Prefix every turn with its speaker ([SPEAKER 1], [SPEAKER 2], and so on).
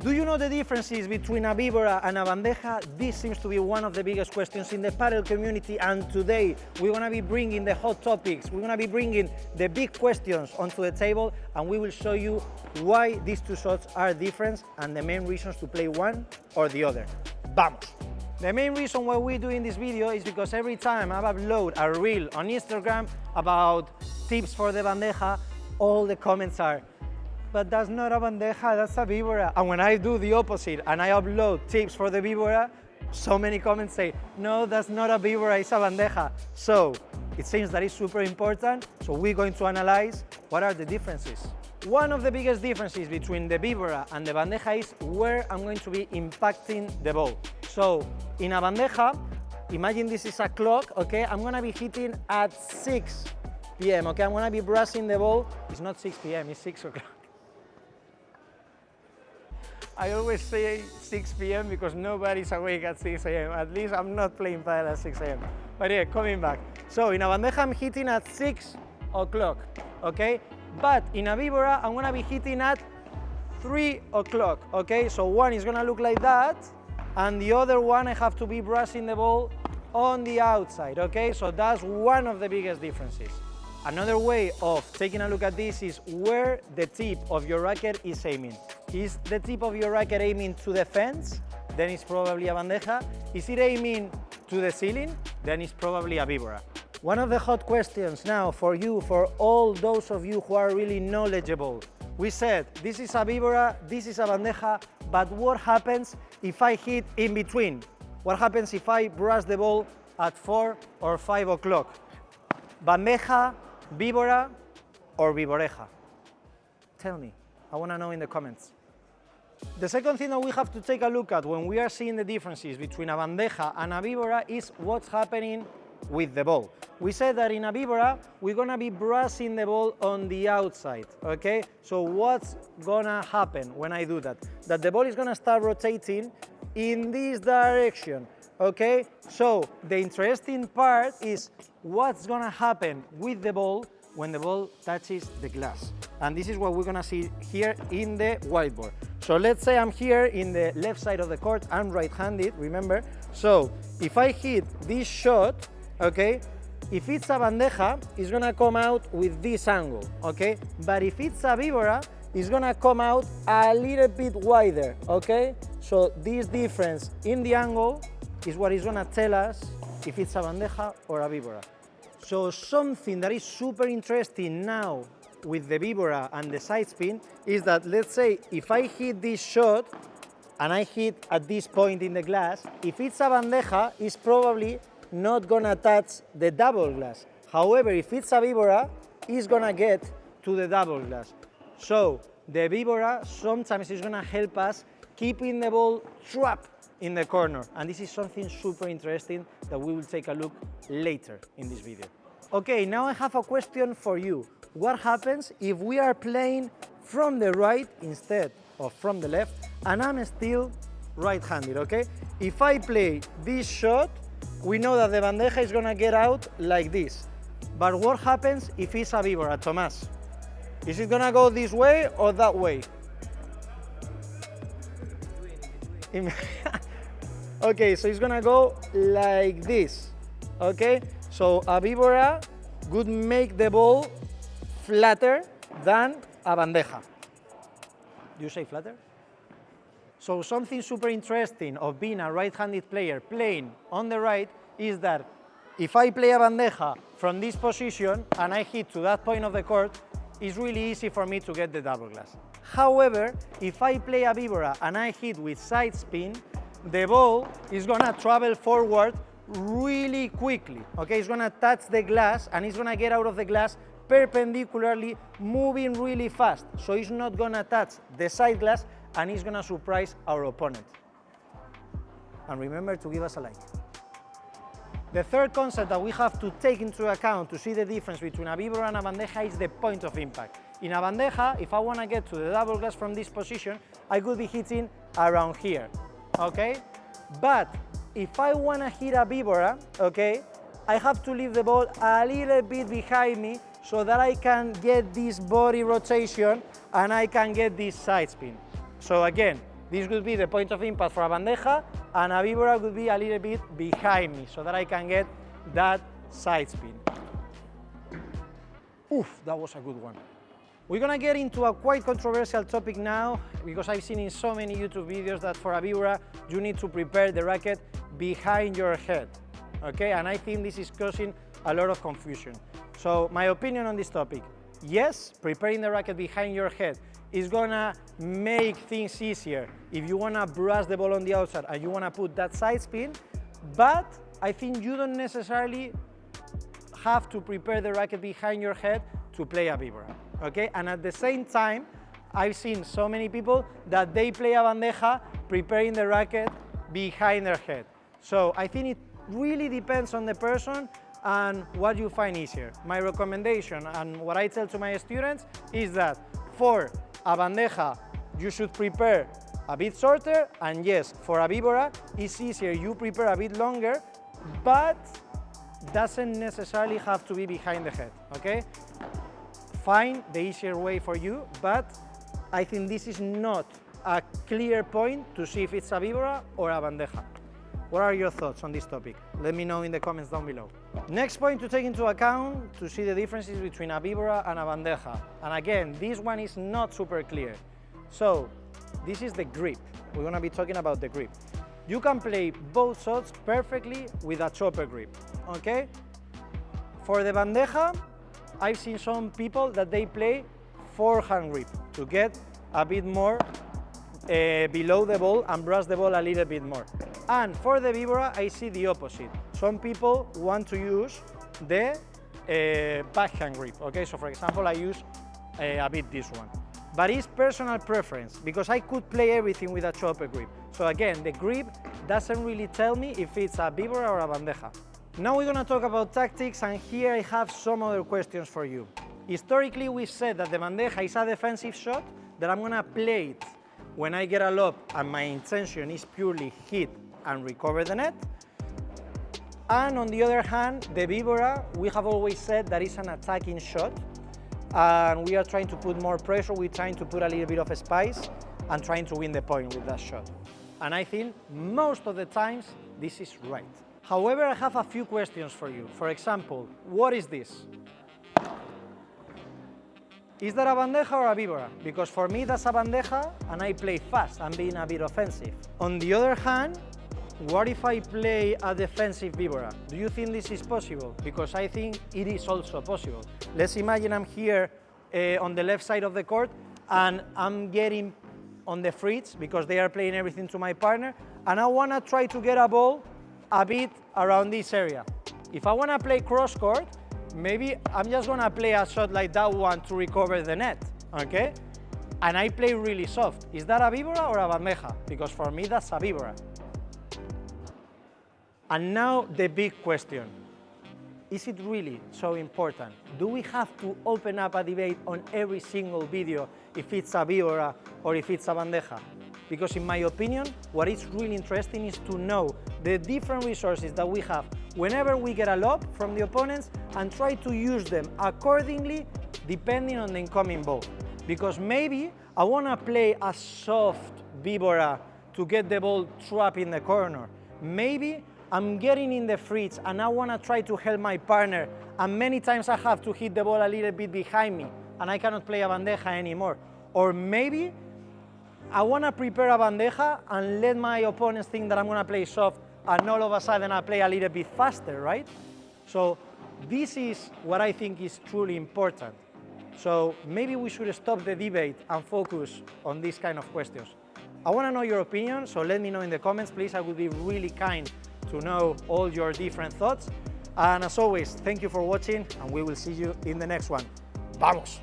[SPEAKER 1] Do you know the differences between a Vibora and a Bandeja? This seems to be one of the biggest questions in the paddle community, and today we're going to be bringing the hot topics, we're going to be bringing the big questions onto the table, and we will show you why these two shots are different and the main reasons to play one or the other. Vamos! The main reason why we're doing this video is because every time I upload a reel on Instagram about tips for the Bandeja, all the comments are, but that's not a Bandeja, that's a Vibora. And when I do the opposite and I upload tips for the Vibora, so many comments say, no, that's not a Vibora, it's a Bandeja. So it seems that it's super important, so we're going to analyze what are the differences. One of the biggest differences between the Vibora and the Bandeja is where I'm going to be impacting the ball. So in a Bandeja, imagine this is a clock, okay? I'm gonna be hitting at 6 p.m., okay? I'm gonna be brushing the ball. It's not 6 p.m., it's 6 o'clock. I always say 6 p.m. because nobody's awake at 6 a.m. At least I'm not playing Padel at 6 a.m. But yeah, coming back. So in a Bandeja, I'm hitting at 6 o'clock, okay? But in a Vibora, I'm gonna be hitting at 3 o'clock, okay? So one is gonna look like that, and the other one, I have to be brushing the ball on the outside, okay? So that's one of the biggest differences. Another way of taking a look at this is where the tip of your racket is aiming. Is the tip of your racket aiming to the fence? Then it's probably a Bandeja. Is it aiming to the ceiling? Then it's probably a Vibora. One of the hot questions now for you, for all those of you who are really knowledgeable. We said, this is a Vibora, this is a Bandeja, but what happens if I hit in between? What happens if I brush the ball at 4 or 5 o'clock? Bandeja, Vibora, or Viboreja? Tell me, I want to know in the comments. The second thing that we have to take a look at when we are seeing the differences between a Bandeja and a Vibora is what's happening with the ball. We said that in a Vibora, we're gonna be brushing the ball on the outside, okay? So what's gonna happen when I do that? That the ball is gonna start rotating in this direction, okay? So the interesting part is what's gonna happen with the ball when the ball touches the glass. And this is what we're gonna see here in the whiteboard. So let's say I'm here in the left side of the court, I'm right-handed, remember? So if I hit this shot, okay, if it's a Bandeja, it's gonna come out with this angle, okay? But if it's a Vibora, it's gonna come out a little bit wider, okay? So this difference in the angle is what is gonna tell us if it's a Bandeja or a Vibora. So something that is super interesting now with the Vibora and the side spin is that, let's say, if I hit this shot and I hit at this point in the glass, if it's a Bandeja, it's probably not gonna touch the double glass. However, if it's a Vibora, it's gonna get to the double glass. So the Vibora sometimes is gonna help us keeping the ball trapped in the corner. And this is something super interesting that we will take a look later in this video. Okay, now I have a question for you. What happens if we are playing from the right instead of from the left, and I'm still right-handed, okay? If I play this shot, we know that the Bandeja is gonna get out like this. But what happens if it's a Vibora, Tomás? Is it gonna go this way or that way? Okay, so it's gonna go like this, okay? So a Vibora would make the ball flatter than a Bandeja. Do you say flatter? So something super interesting of being a right-handed player playing on the right is that if I play a Bandeja from this position and I hit to that point of the court, it's really easy for me to get the double glass. However, if I play a Vibora and I hit with side spin, the ball is gonna travel forward really quickly, okay? It's gonna touch the glass and it's gonna get out of the glass perpendicularly, moving really fast. So it's not gonna touch the side glass and it's gonna surprise our opponent. And remember to give us a like. The third concept that we have to take into account to see the difference between a Vibora and a Bandeja is the point of impact. In a Bandeja, if I wanna get to the double glass from this position, I could be hitting around here, okay? But if I wanna hit a Vibora, okay, I have to leave the ball a little bit behind me so that I can get this body rotation and I can get this side spin. So again, this would be the point of impact for a bandeja, and a Vibora would be a little bit behind me so that I can get that side spin. Oof, that was a good one. We're gonna get into a quite controversial topic now, because I've seen in so many YouTube videos that for a Vibora, you need to prepare the racket behind your head, okay? And I think this is causing a lot of confusion. So my opinion on this topic, yes, preparing the racket behind your head is gonna make things easier if you wanna brush the ball on the outside and you wanna put that side spin, but I think you don't necessarily have to prepare the racket behind your head to play a Vibora, okay? And at the same time, I've seen so many people that they play a bandeja preparing the racket behind their head. So I think it really depends on the person and what you find easier. My recommendation and what I tell to my students is that for a bandeja, you should prepare a bit shorter, and yes, for a Vibora, it's easier, you prepare a bit longer, but doesn't necessarily have to be behind the head, okay? Find the easier way for you, but I think this is not a clear point to see if it's a Vibora or a bandeja. What are your thoughts on this topic? Let me know in the comments down below. Next point to take into account to see the differences between a Vibora and a bandeja. And again, this one is not super clear. So, this is the grip. We're gonna be talking about the grip. You can play both shots perfectly with a chopper grip, okay? For the bandeja, I've seen some people that they play forehand grip to get a bit more below the ball and brush the ball a little bit more. And for the Vibora, I see the opposite. Some people want to use the backhand grip, okay? So for example, I use a bit this one. But it's personal preference, because I could play everything with a chopper grip. So again, the grip doesn't really tell me if it's a Vibora or a bandeja. Now we're gonna talk about tactics, and here I have some other questions for you. Historically, we said that the bandeja is a defensive shot, that I'm gonna play it when I get a lob and my intention is purely hit and recover the net. And on the other hand, the Vibora, we have always said that it's an attacking shot, and we are trying to put more pressure, we're trying to put a little bit of spice and trying to win the point with that shot. And I think most of the times this is right. However, I have a few questions for you. For example, what is this? Is that a bandeja or a Vibora? Because for me that's a bandeja and I play fast, I'm being a bit offensive. On the other hand, what if I play a defensive Vibora? Do you think this is possible? Because I think it is also possible. Let's imagine I'm here on the left side of the court and I'm getting on the fritz because they are playing everything to my partner, and I want to try to get a ball a bit around this area. If I want to play cross court, maybe I'm just going to play a shot like that one to recover the net, okay? And I play really soft. Is that a Vibora or a bandeja? Because for me that's a Vibora. And now the big question. Is it really so important? Do we have to open up a debate on every single video if it's a Vibora or if it's a bandeja? Because in my opinion, what is really interesting is to know the different resources that we have whenever we get a lob from the opponents and try to use them accordingly depending on the incoming ball. Because maybe I want to play a soft Vibora to get the ball trapped in the corner. Maybe I'm getting in the fritz and I want to try to help my partner, and many times I have to hit the ball a little bit behind me and I cannot play a bandeja anymore. Or maybe I want to prepare a bandeja and let my opponents think that I'm going to play soft, and all of a sudden I play a little bit faster, right? So this is what I think is truly important. So maybe we should stop the debate and focus on these kind of questions. I want to know your opinion, so let me know in the comments, please. I would be really kind to know all your different thoughts. And as always, thank you for watching, and we will see you in the next one. ¡Vamos!